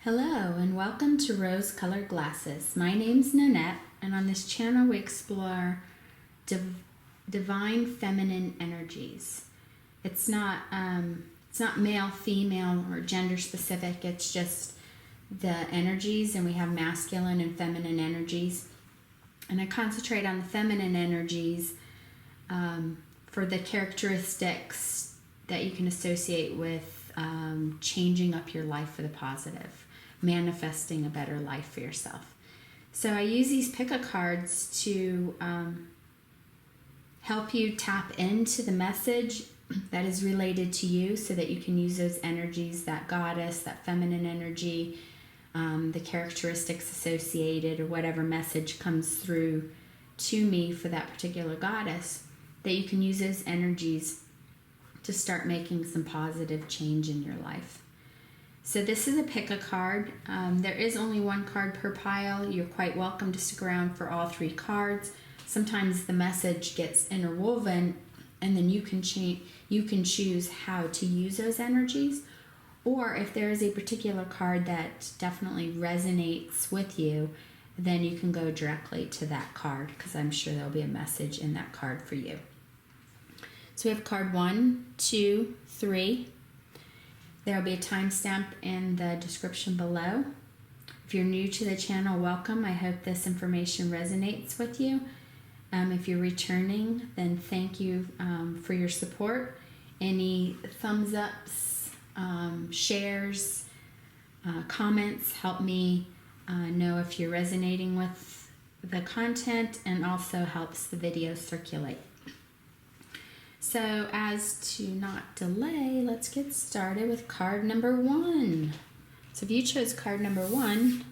Hello and welcome to Rose Colored Glasses. My name's Nanette, and on this channel we explore divine feminine energies. It's not male, female, or gender specific. It's just the energies, and we have masculine and feminine energies. And I concentrate on the feminine energies for the characteristics that you can associate with changing up your life for the positive, manifesting a better life for yourself. So I use these pick-a cards to help you tap into the message that is related to you so that you can use those energies, that goddess, that feminine energy, the characteristics associated, or whatever message comes through to me for that particular goddess, that you can use those energies to start making some positive change in your life. So this is a pick a card. There is only one card per pile. You're quite welcome to stick around for all three cards. Sometimes the message gets interwoven, and then you can choose how to use those energies. Or if there is a particular card that definitely resonates with you, then you can go directly to that card, because I'm sure there'll be a message in that card for you. So we have card 1, 2, 3. There will be a timestamp in the description below. If you're new to the channel, welcome. I hope this information resonates with you. If you're returning, then thank you for your support. Any thumbs ups, shares, comments help me know if you're resonating with the content, and also helps the video circulate. So as to not delay, let's get started with card number 1. So if you chose card number 1,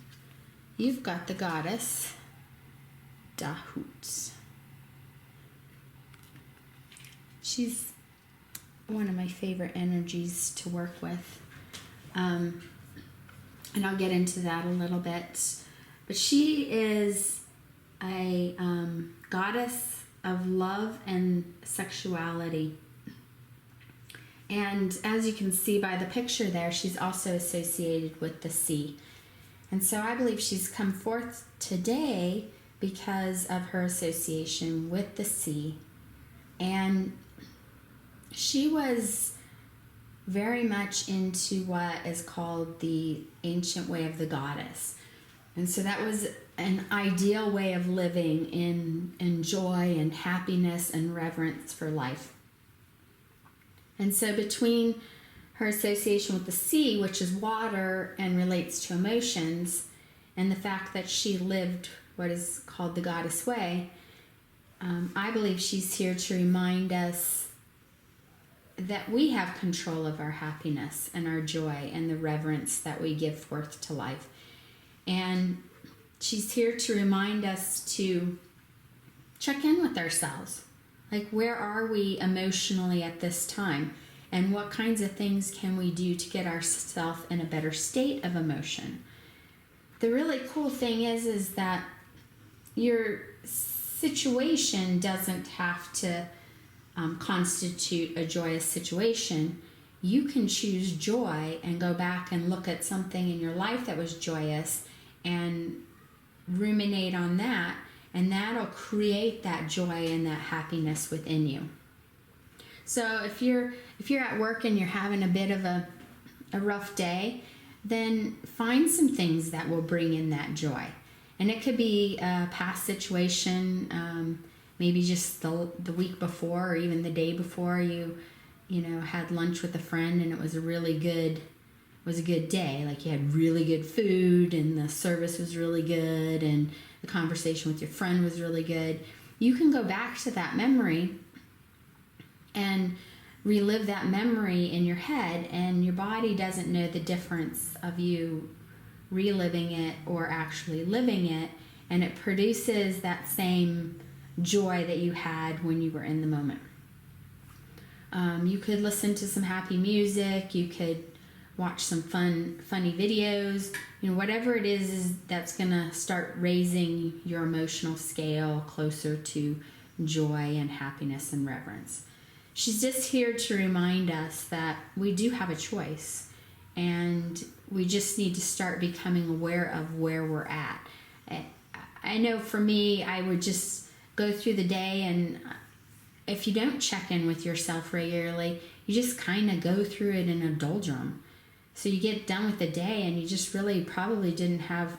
you've got the goddess Dahut. She's one of my favorite energies to work with. And I'll get into that a little bit. But she is a goddess of love and sexuality. And as you can see by the picture there, she's also associated with the sea. And so I believe she's come forth today because of her association with the sea. And she was very much into what is called the ancient way of the goddess. And so that was an ideal way of living in joy and happiness and reverence for life. And so between her association with the sea, which is water and relates to emotions, and the fact that she lived what is called the goddess way, I believe she's here to remind us that we have control of our happiness and our joy and the reverence that we give forth to life. And she's here to remind us to check in with ourselves. Like, where are we emotionally at this time? And what kinds of things can we do to get ourselves in a better state of emotion? The really cool thing is that your situation doesn't have to constitute a joyous situation. You can choose joy and go back and look at something in your life that was joyous and ruminate on that, and that'll create that joy and that happiness within you. So if you're at work and you're having a bit of a rough day, then find some things that will bring in that joy. And it could be a past situation, maybe just the week before, or even the day before you had lunch with a friend and it was a good day. Like, you had really good food and the service was really good and the conversation with your friend was really good. You can go back to that memory and relive that memory in your head, and your body doesn't know the difference of you reliving it or actually living it, and it produces that same joy that you had when you were in the moment. You could listen to some happy music, you could watch some funny videos, whatever it is that's gonna start raising your emotional scale closer to joy and happiness and reverence. She's just here to remind us that we do have a choice, and we just need to start becoming aware of where we're at. I know for me, I would just go through the day, and if you don't check in with yourself regularly, you just kind of go through it in a doldrum. So you get done with the day and you just really probably didn't have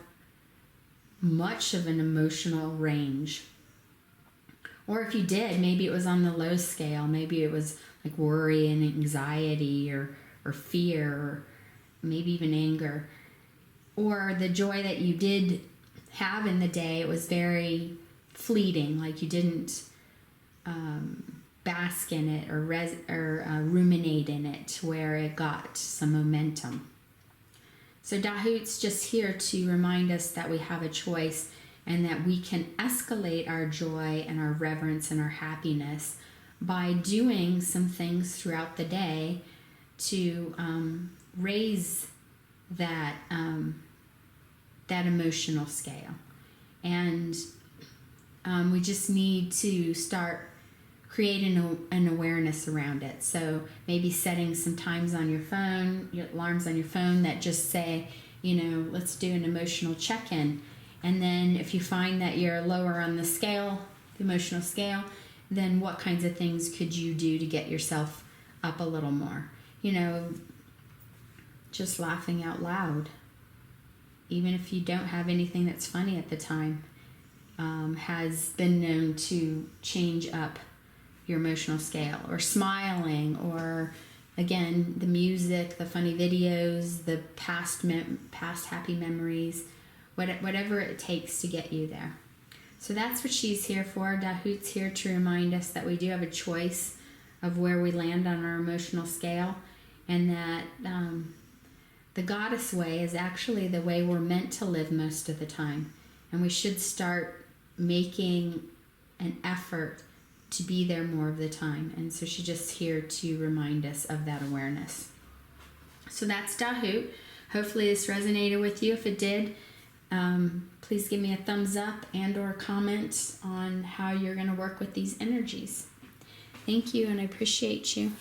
much of an emotional range. Or if you did, maybe it was on the low scale. Maybe it was like worry and anxiety or fear, or maybe even anger. Or the joy that you did have in the day, it was very fleeting, like you didn't bask in it or ruminate in it where it got some momentum. So Dahoot's just here to remind us that we have a choice and that we can escalate our joy and our reverence and our happiness by doing some things throughout the day to raise that emotional scale. And we just need to start creating an awareness around it. So maybe setting some times on your phone, your alarms on your phone that just say, let's do an emotional check-in. And then if you find that you're lower on the scale, the emotional scale, then what kinds of things could you do to get yourself up a little more? Just laughing out loud, even if you don't have anything that's funny at the time, has been known to change up your emotional scale. Or smiling, or again, the music, the funny videos, the past happy memories, whatever it takes to get you there. So that's what she's here for. Dahoot's here to remind us that we do have a choice of where we land on our emotional scale, and that the goddess way is actually the way we're meant to live most of the time. And we should start making an effort to be there more of the time. And so she's just here to remind us of that awareness. So that's Dahoot. Hopefully this resonated with you. If it did, please give me a thumbs up and or comment on how you're going to work with these energies. Thank you, and I appreciate you.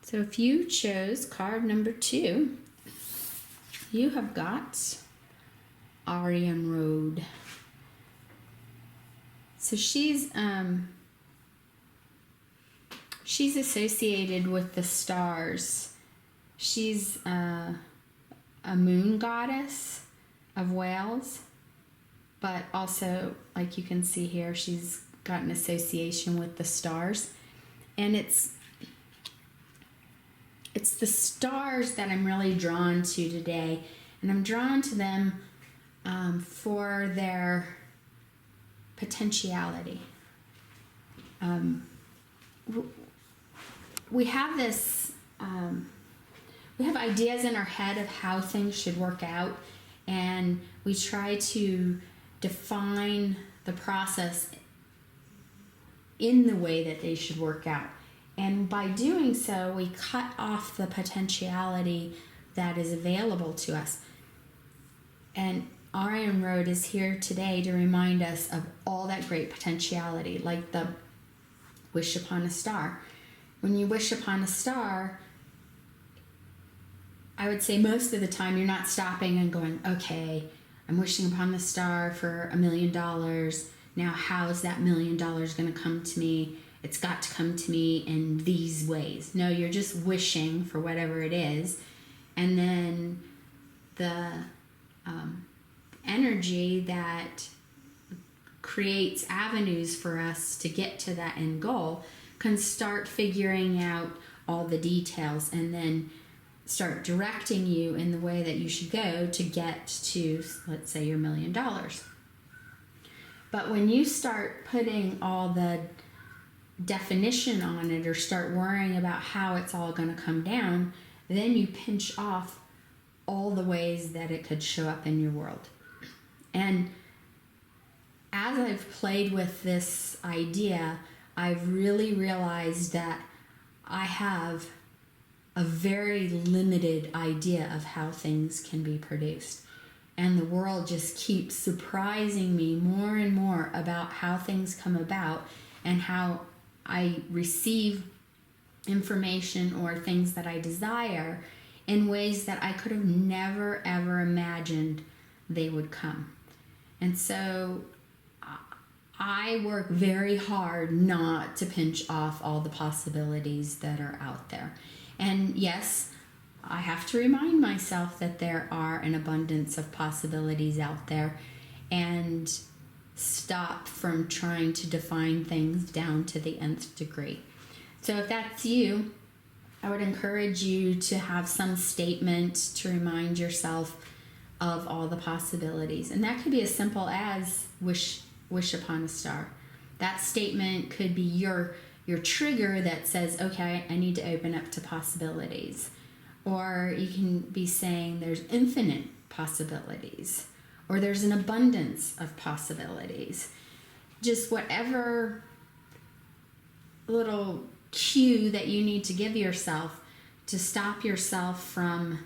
So if you chose card number 2, you have got Aryan Road. So she's associated with the stars. She's a moon goddess of Wales, but also, like you can see here, she's got an association with the stars. And it's the stars that I'm really drawn to today, and I'm drawn to them for their potentiality. We have this, we have ideas in our head of how things should work out, and we try to define the process in the way that they should work out. And by doing so, we cut off the potentiality that is available to us. And Aryan Road is here today to remind us of all that great potentiality, like the wish upon a star. When you wish upon a star, I would say most of the time you're not stopping and going, okay, I'm wishing upon the star for $1 million. Now, how is that $1 million going to come to me? It's got to come to me in these ways. No, you're just wishing for whatever it is. And then the energy that creates avenues for us to get to that end goal can start figuring out all the details and then start directing you in the way that you should go to get to, let's say, your $1 million. But when you start putting all the definition on it or start worrying about how it's all going to come down, then you pinch off all the ways that it could show up in your world. And as I've played with this idea, I've really realized that I have a very limited idea of how things can be produced. And the world just keeps surprising me more and more about how things come about and how I receive information or things that I desire in ways that I could have never ever imagined they would come. And so I work very hard not to pinch off all the possibilities that are out there. And yes, I have to remind myself that there are an abundance of possibilities out there, and stop from trying to define things down to the nth degree. So if that's you, I would encourage you to have some statement to remind yourself of all the possibilities. And that could be as simple as wish upon a star. That statement could be your trigger that says, okay, I need to open up to possibilities. Or you can be saying there's infinite possibilities, or there's an abundance of possibilities. Just whatever little cue that you need to give yourself to stop yourself from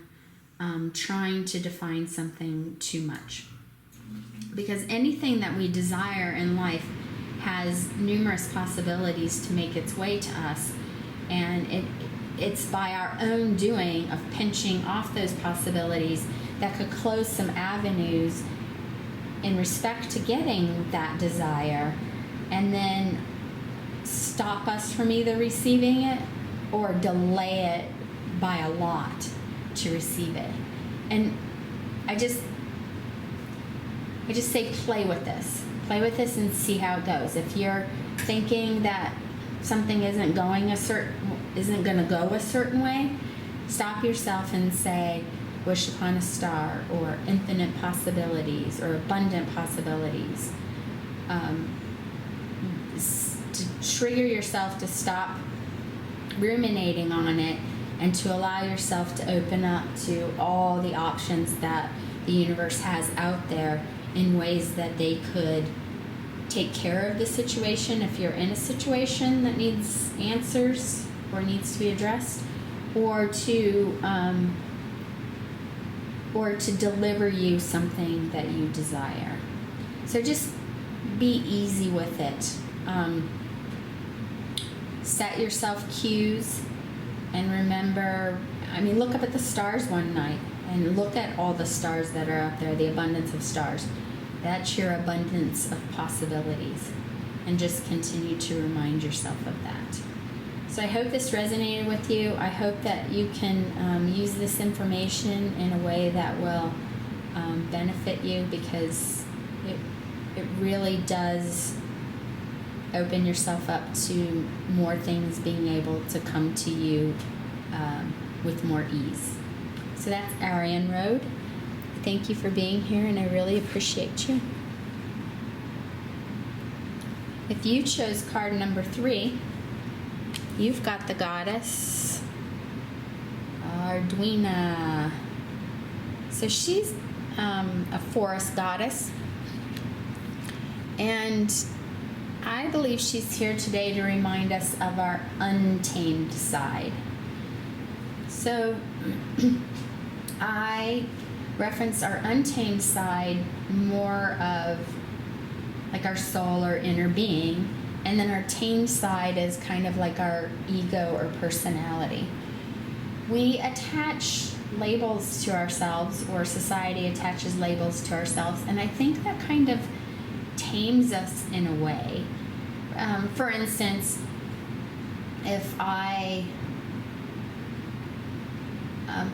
trying to define something too much. Because anything that we desire in life has numerous possibilities to make its way to us, and it's by our own doing of pinching off those possibilities that could close some avenues in respect to getting that desire, and then stop us from either receiving it or delay it by a lot to receive it. And I just say play with this and see how it goes. If you're thinking that something isn't going to go a certain way, stop yourself and say wish upon a star, or infinite possibilities, or abundant possibilities. To trigger yourself to stop ruminating on it, and to allow yourself to open up to all the options that the universe has out there in ways that they could take care of the situation if you're in a situation that needs answers or needs to be addressed, or to deliver you something that you desire. So just be easy with it. Set yourself cues, and remember, look up at the stars one night and look at all the stars that are out there, the abundance of stars. That's your abundance of possibilities. And just continue to remind yourself of that. So I hope this resonated with you. I hope that you can use this information in a way that will benefit you, because it really does open yourself up to more things being able to come to you with more ease. So that's Arian Road. Thank you for being here, and I really appreciate you. If you chose card number 3, you've got the goddess Arduina. So she's a forest goddess, and I believe she's here today to remind us of our untamed side. So I reference our untamed side more of like our soul or inner being, and then our tamed side is kind of like our ego or personality. We attach labels to ourselves, or society attaches labels to ourselves, and I think that kind of tames us in a way. For instance, if I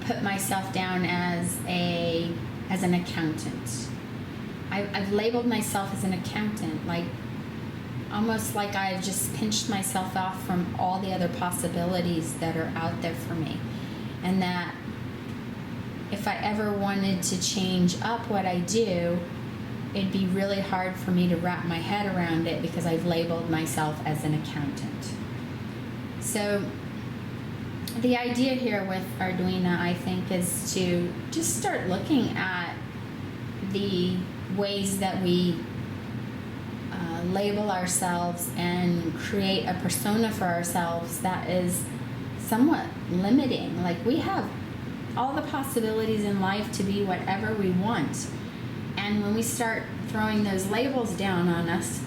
put myself down as an accountant, I've labeled myself as an accountant, like almost like I've just pinched myself off from all the other possibilities that are out there for me, and that if I ever wanted to change up what I do, it'd be really hard for me to wrap my head around it because I've labeled myself as an accountant. So the idea here with Arduina, I think, is to just start looking at the ways that we label ourselves and create a persona for ourselves that is somewhat limiting. Like, we have all the possibilities in life to be whatever we want. And when we start throwing those labels down on us,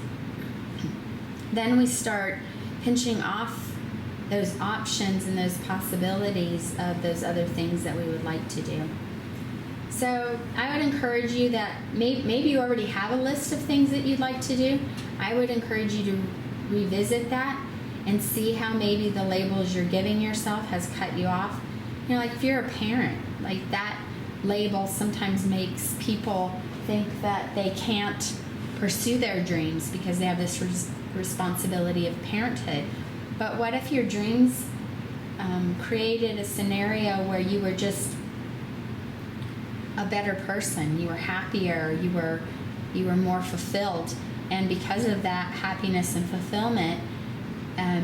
then we start pinching off those options and those possibilities of those other things that we would like to do. So I would encourage you that maybe you already have a list of things that you'd like to do. I would encourage you to revisit that and see how maybe the labels you're giving yourself has cut you off. You know, like if you're a parent, like that label sometimes makes people think that they can't pursue their dreams because they have this responsibility of parenthood. But what if your dreams created a scenario where you were just a better person, you were happier, you were more fulfilled, and because of that happiness and fulfillment,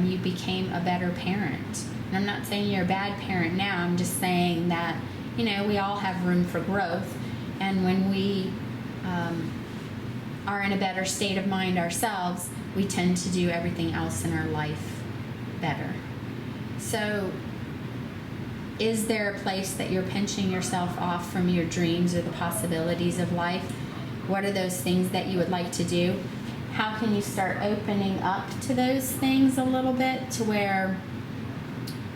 you became a better parent. And I'm not saying you're a bad parent now, I'm just saying that, you know, we all have room for growth, and when we are in a better state of mind ourselves, we tend to do everything else in our life better. So is there a place that you're pinching yourself off from your dreams or the possibilities of life? What are those things that you would like to do? How can you start opening up to those things a little bit to where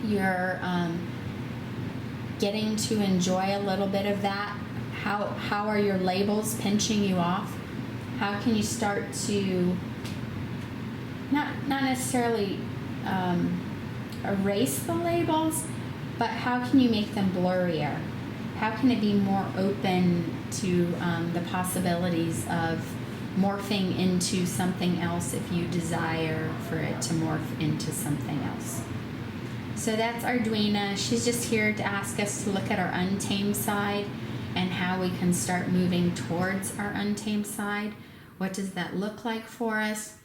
you're getting to enjoy a little bit of that? How are your labels pinching you off? How can you start to not necessarily erase the labels, but how can you make them blurrier? How can it be more open to the possibilities of morphing into something else if you desire for it to morph into something else? So that's Arduina. She's just here to ask us to look at our untamed side and how we can start moving towards our untamed side. What does that look like for us?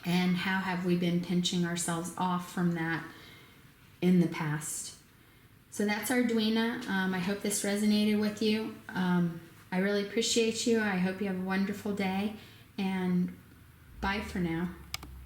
And how have we been pinching ourselves off from that in the past? So that's Arduina. I hope this resonated with you. I really appreciate you. I hope you have a wonderful day, and bye for now.